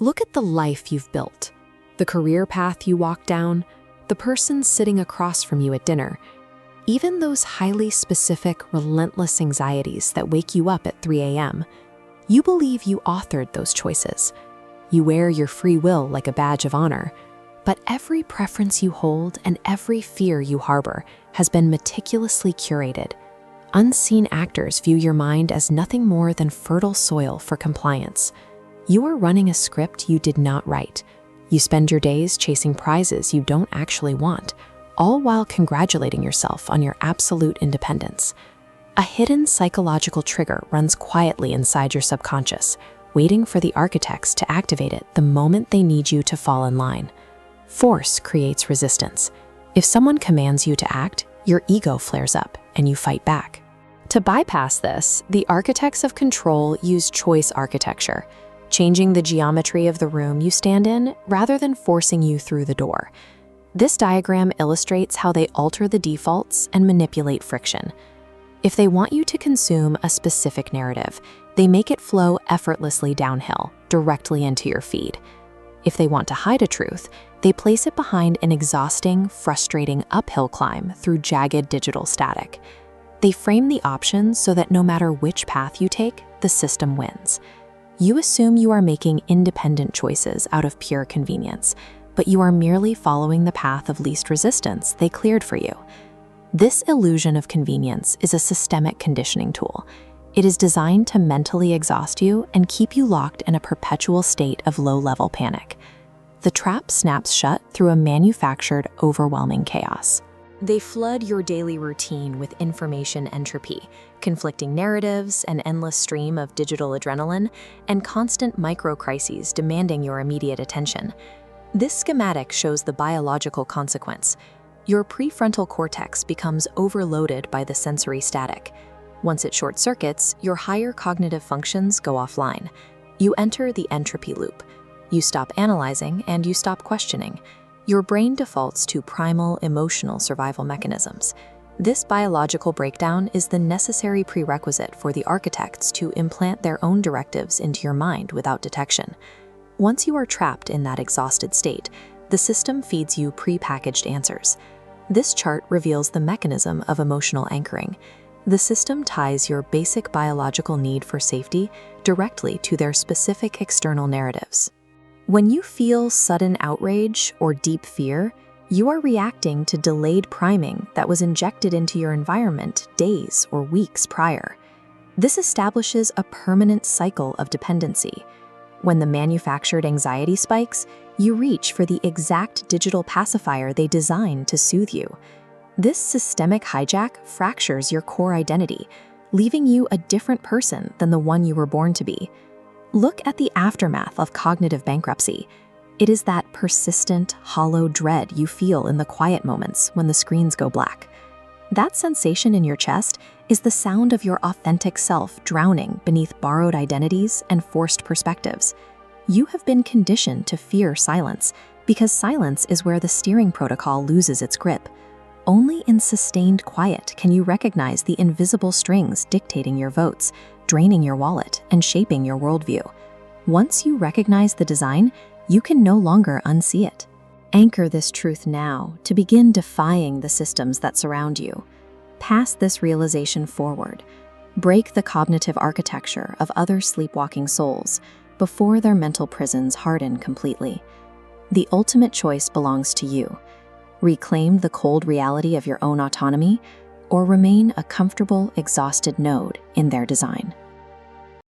Look at the life you've built, the career path you walk down, the person sitting across from you at dinner, even those highly specific, relentless anxieties that wake you up at 3 a.m. You believe you authored those choices. You wear your free will like a badge of honor, but every preference you hold and every fear you harbor has been meticulously curated. Unseen actors view your mind as nothing more than fertile soil for compliance. You are running a script you did not write. You spend your days chasing prizes you don't actually want, all while congratulating yourself on your absolute independence. A hidden psychological trigger runs quietly inside your subconscious, waiting for the architects to activate it the moment they need you to fall in line. Force creates resistance. If someone commands you to act, your ego flares up and you fight back. To bypass this, the architects of control use choice architecture, changing the geometry of the room you stand in rather than forcing you through the door. This diagram illustrates how they alter the defaults and manipulate friction. If they want you to consume a specific narrative, they make it flow effortlessly downhill, directly into your feed. If they want to hide a truth, they place it behind an exhausting, frustrating uphill climb through jagged digital static. They frame the options so that no matter which path you take, the system wins. You assume you are making independent choices out of pure convenience, but you are merely following the path of least resistance they cleared for you. This illusion of convenience is a systemic conditioning tool. It is designed to mentally exhaust you and keep you locked in a perpetual state of low-level panic. The trap snaps shut through a manufactured, overwhelming chaos. They flood your daily routine with information entropy, conflicting narratives, an endless stream of digital adrenaline, and constant micro-crises demanding your immediate attention. This schematic shows the biological consequence. Your prefrontal cortex becomes overloaded by the sensory static. Once it short-circuits, your higher cognitive functions go offline. You enter the entropy loop. You stop analyzing and you stop questioning. Your brain defaults to primal emotional survival mechanisms. This biological breakdown is the necessary prerequisite for the architects to implant their own directives into your mind without detection. Once you are trapped in that exhausted state, the system feeds you pre-packaged answers. This chart reveals the mechanism of emotional anchoring. The system ties your basic biological need for safety directly to their specific external narratives. When you feel sudden outrage or deep fear, you are reacting to delayed priming that was injected into your environment days or weeks prior. This establishes a permanent cycle of dependency. When the manufactured anxiety spikes, you reach for the exact digital pacifier they designed to soothe you. This systemic hijack fractures your core identity, leaving you a different person than the one you were born to be. Look at the aftermath of cognitive bankruptcy. It is that persistent, hollow dread you feel in the quiet moments when the screens go black. That sensation in your chest is the sound of your authentic self drowning beneath borrowed identities and forced perspectives. You have been conditioned to fear silence because silence is where the steering protocol loses its grip. Only in sustained quiet can you recognize the invisible strings dictating your votes, draining your wallet, and shaping your worldview. Once you recognize the design, you can no longer unsee it. Anchor this truth now to begin defying the systems that surround you. Pass this realization forward. Break the cognitive architecture of other sleepwalking souls before their mental prisons harden completely. The ultimate choice belongs to you. Reclaim the cold reality of your own autonomy, or remain a comfortable, exhausted node in their design.